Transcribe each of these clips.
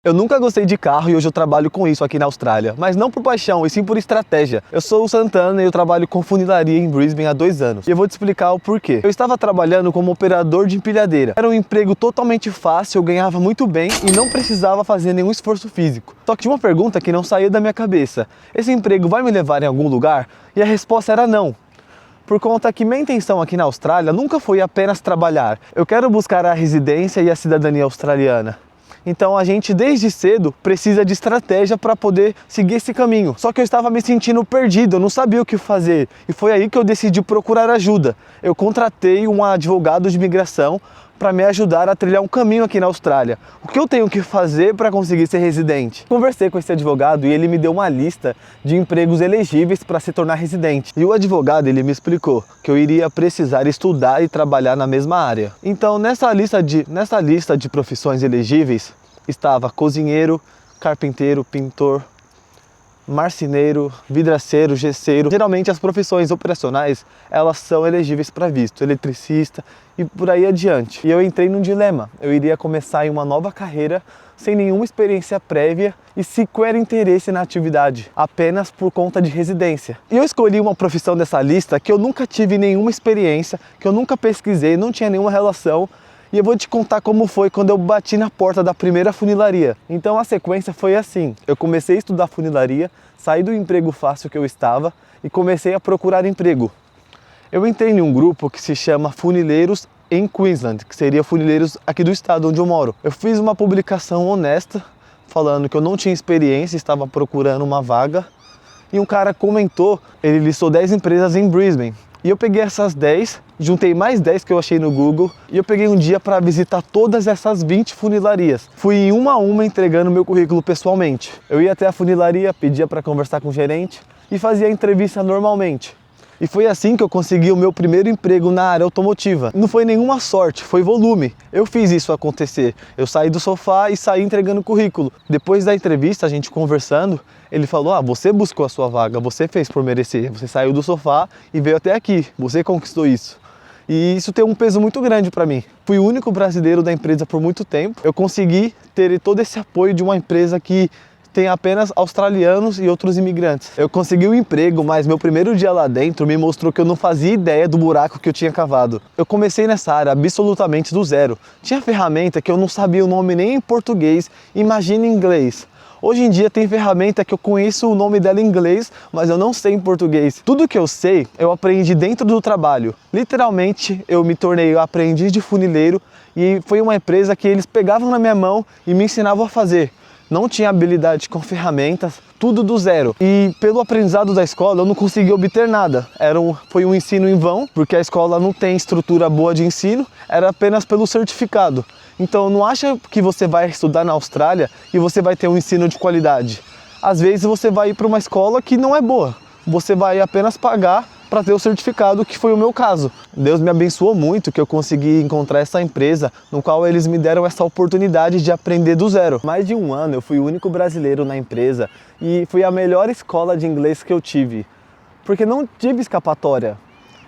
Eu nunca gostei de carro e hoje eu trabalho com isso aqui na Austrália, mas não por paixão, e sim por estratégia. Eu sou o Santana e eu trabalho com funilaria em Brisbane há 2 anos. E eu vou te explicar o porquê. Eu estava trabalhando como operador de empilhadeira. Era um emprego totalmente fácil, eu ganhava muito bem e não precisava fazer nenhum esforço físico. Só que tinha uma pergunta que não saía da minha cabeça. Esse emprego vai me levar em algum lugar? E a resposta era não. Por conta que minha intenção aqui na Austrália nunca foi apenas trabalhar. Eu quero buscar a residência e a cidadania australiana. Então a gente desde cedo precisa de estratégia para poder seguir esse caminho. Só que eu estava me sentindo perdido, eu não sabia o que fazer. E foi aí que eu decidi procurar ajuda. Eu contratei um advogado de imigração para me ajudar a trilhar um caminho aqui na Austrália. O que eu tenho que fazer para conseguir ser residente? Conversei com esse advogado e ele me deu uma lista de empregos elegíveis para se tornar residente. E o advogado ele me explicou que eu iria precisar estudar e trabalhar na mesma área. Então nessa lista de profissões elegíveis estava cozinheiro, carpinteiro, pintor, marceneiro, vidraceiro, gesseiro. Geralmente as profissões operacionais, elas são elegíveis para visto, eletricista e por aí adiante. E eu entrei num dilema, eu iria começar em uma nova carreira sem nenhuma experiência prévia e sequer interesse na atividade, apenas por conta de residência. E eu escolhi uma profissão dessa lista que eu nunca tive nenhuma experiência, que eu nunca pesquisei, não tinha nenhuma relação. E eu vou te contar como foi quando eu bati na porta da primeira funilaria. Então a sequência foi assim. Eu comecei a estudar funilaria, saí do emprego fácil que eu estava e comecei a procurar emprego. Eu entrei em um grupo que se chama Funileiros em Queensland, que seria funileiros aqui do estado onde eu moro. Eu fiz uma publicação honesta, falando que eu não tinha experiência, estava procurando uma vaga. E um cara comentou, ele listou 10 empresas em Brisbane. E eu peguei essas 10, juntei mais 10 que eu achei no Google e eu peguei um dia para visitar todas essas 20 funilarias. Fui em uma a uma entregando meu currículo pessoalmente. Eu ia até a funilaria, pedia para conversar com o gerente e fazia a entrevista normalmente. E foi assim que eu consegui o meu primeiro emprego na área automotiva. Não foi nenhuma sorte, foi volume. Eu fiz isso acontecer. Eu saí do sofá e saí entregando currículo. Depois da entrevista, a gente conversando, ele falou, você buscou a sua vaga, você fez por merecer. Você saiu do sofá e veio até aqui, você conquistou isso. E isso tem um peso muito grande para mim. Fui o único brasileiro da empresa por muito tempo. Eu consegui ter todo esse apoio de uma empresa que tem apenas australianos e outros imigrantes. Eu consegui um emprego, mas meu primeiro dia lá dentro me mostrou que eu não fazia ideia do buraco que eu tinha cavado. Eu comecei nessa área absolutamente do zero. Tinha ferramenta que eu não sabia o nome nem em português, imagina em inglês. Hoje em dia tem ferramenta que eu conheço o nome dela em inglês, mas eu não sei em português. Tudo que eu sei, eu aprendi dentro do trabalho. Literalmente, eu me tornei aprendiz de funileiro e foi uma empresa que eles pegavam na minha mão e me ensinavam a fazer. Não tinha habilidade com ferramentas, tudo do zero. E pelo aprendizado da escola eu não consegui obter nada. Foi um ensino em vão, porque a escola não tem estrutura boa de ensino, era apenas pelo certificado. Então não acha que você vai estudar na Austrália e você vai ter um ensino de qualidade. Às vezes você vai ir para uma escola que não é boa, você vai apenas pagar para ter o certificado, que foi o meu caso. Deus me abençoou muito que eu consegui encontrar essa empresa no qual eles me deram essa oportunidade de aprender do zero. Mais de 1 ano eu fui o único brasileiro na empresa e foi a melhor escola de inglês que eu tive, porque não tive escapatória.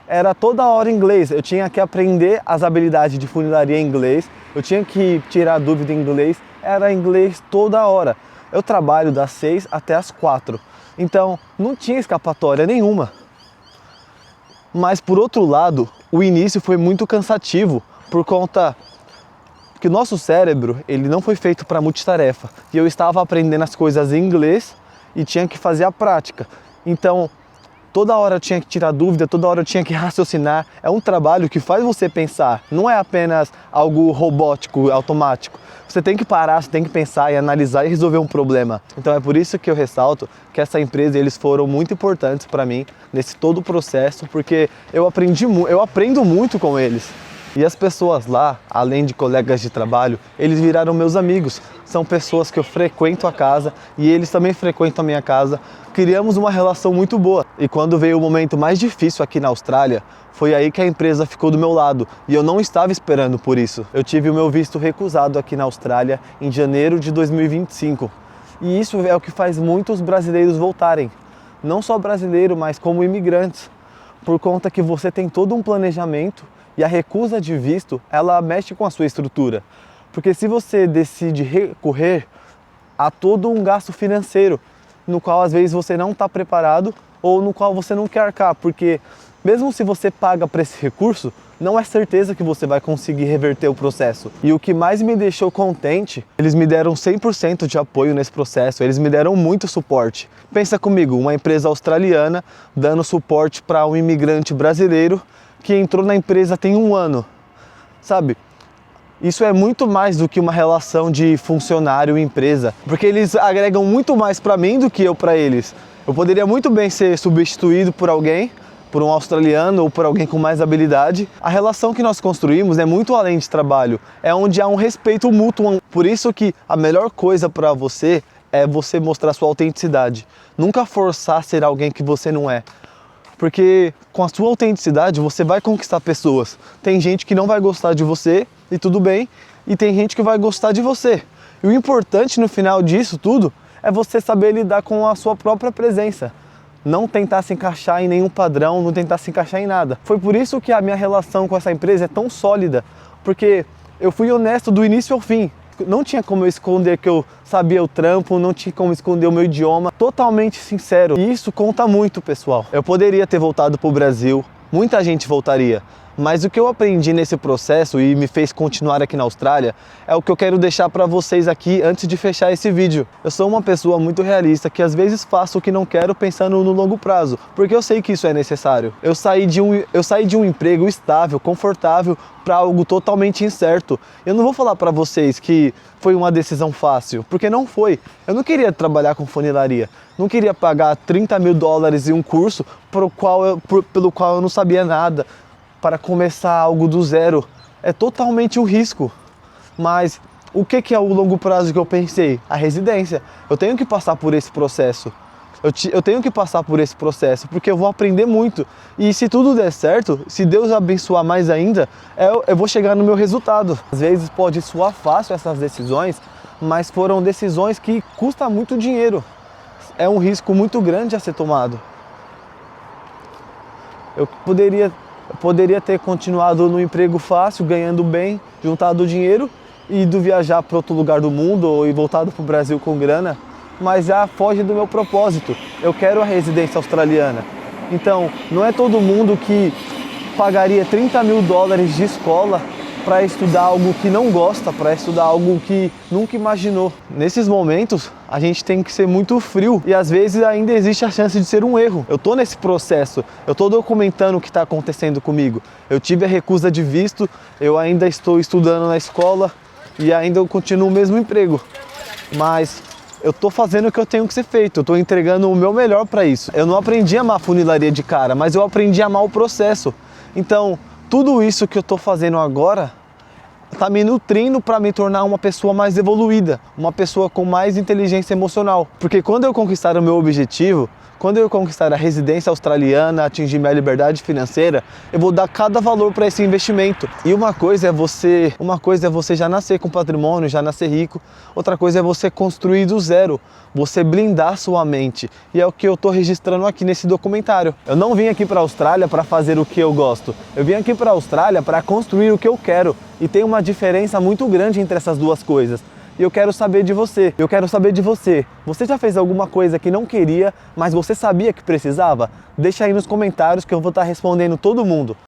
Era toda hora inglês, eu tinha que aprender as habilidades de funilaria em inglês, eu tinha que tirar dúvida em inglês, era inglês toda hora. Eu trabalho das 6 até as 4, então não tinha escapatória nenhuma. Mas por outro lado, o início foi muito cansativo por conta que o nosso cérebro ele não foi feito para multitarefa. E eu estava aprendendo as coisas em inglês e tinha que fazer a prática. Então, toda hora eu tinha que tirar dúvida, toda hora eu tinha que raciocinar. É um trabalho que faz você pensar, não é apenas algo robótico, automático. Você tem que parar, você tem que pensar e analisar e resolver um problema. Então é por isso que eu ressalto que essa empresa, eles foram muito importantes para mim nesse todo o processo, porque eu aprendo muito com eles. E as pessoas lá, além de colegas de trabalho, eles viraram meus amigos. São pessoas que eu frequento a casa e eles também frequentam a minha casa. Criamos uma relação muito boa. E quando veio o momento mais difícil aqui na Austrália, foi aí que a empresa ficou do meu lado. E eu não estava esperando por isso. Eu tive o meu visto recusado aqui na Austrália em janeiro de 2025. E isso é o que faz muitos brasileiros voltarem. Não só brasileiro, mas como imigrantes. Por conta que você tem todo um planejamento e a recusa de visto, ela mexe com a sua estrutura. Porque se você decide recorrer, há todo um gasto financeiro, no qual às vezes você não está preparado ou no qual você não quer arcar, porque mesmo se você paga para esse recurso, não é certeza que você vai conseguir reverter o processo. E o que mais me deixou contente, eles me deram 100% de apoio nesse processo, eles me deram muito suporte. Pensa comigo, uma empresa australiana dando suporte para um imigrante brasileiro que entrou na empresa tem 1 ano, sabe? Isso é muito mais do que uma relação de funcionário e empresa, porque eles agregam muito mais para mim do que eu para eles. Eu poderia muito bem ser substituído por alguém, por um australiano ou por alguém com mais habilidade. A relação que nós construímos é muito além de trabalho, é onde há um respeito mútuo. Por isso que a melhor coisa para você é você mostrar sua autenticidade. Nunca forçar a ser alguém que você não é. Porque com a sua autenticidade você vai conquistar pessoas. Tem gente que não vai gostar de você e tudo bem, e tem gente que vai gostar de você. E o importante no final disso tudo é você saber lidar com a sua própria presença. Não tentar se encaixar em nenhum padrão, não tentar se encaixar em nada. Foi por isso que a minha relação com essa empresa é tão sólida, porque eu fui honesto do início ao fim. Não tinha como eu esconder que eu sabia o trampo, não tinha como esconder o meu idioma. Totalmente sincero. E isso conta muito, pessoal. Eu poderia ter voltado para o Brasil, muita gente voltaria. Mas o que eu aprendi nesse processo e me fez continuar aqui na Austrália é o que eu quero deixar para vocês aqui antes de fechar esse vídeo. Eu sou uma pessoa muito realista que às vezes faço o que não quero pensando no longo prazo, porque eu sei que isso é necessário. Eu saí de um emprego estável, confortável, para algo totalmente incerto. Eu não vou falar para vocês que foi uma decisão fácil, porque não foi. Eu não queria trabalhar com funilaria, não queria pagar 30 mil dólares em um curso pelo qual eu não sabia nada, para começar algo do zero. É totalmente um risco. Mas o que é o longo prazo que eu pensei? A residência. Eu tenho que passar por esse processo. Eu tenho que passar por esse processo, porque eu vou aprender muito. E se tudo der certo, se Deus abençoar mais ainda, eu vou chegar no meu resultado. Às vezes pode soar fácil essas decisões, mas foram decisões que custam muito dinheiro. É um risco muito grande a ser tomado. Eu poderia ter continuado no emprego fácil, ganhando bem, juntado dinheiro e ido viajar para outro lugar do mundo ou voltado para o Brasil com grana, mas já foge do meu propósito. Eu quero a residência australiana. Então, não é todo mundo que pagaria 30 mil dólares de escola para estudar algo que não gosta, para estudar algo que nunca imaginou. Nesses momentos, a gente tem que ser muito frio e às vezes ainda existe a chance de ser um erro. Eu tô nesse processo, eu tô documentando o que está acontecendo comigo. Eu tive a recusa de visto, eu ainda estou estudando na escola e ainda eu continuo o mesmo emprego. Mas eu tô fazendo o que eu tenho que ser feito, eu tô entregando o meu melhor para isso. Eu não aprendi a amar a funilaria de cara, mas eu aprendi a amar o processo. Então, tudo isso que eu tô fazendo agora está me nutrindo para me tornar uma pessoa mais evoluída, uma pessoa com mais inteligência emocional. Porque quando eu conquistar o meu objetivo, quando eu conquistar a residência australiana, atingir minha liberdade financeira, eu vou dar cada valor para esse investimento. E uma coisa é você já nascer com patrimônio, já nascer rico. Outra coisa é você construir do zero, você blindar sua mente. E é o que eu estou registrando aqui nesse documentário. Eu não vim aqui para a Austrália para fazer o que eu gosto. Eu vim aqui para a Austrália para construir o que eu quero. E tem uma diferença muito grande entre essas duas coisas. E eu quero saber de você, Você já fez alguma coisa que não queria, mas você sabia que precisava? Deixa aí nos comentários que eu vou estar respondendo todo mundo.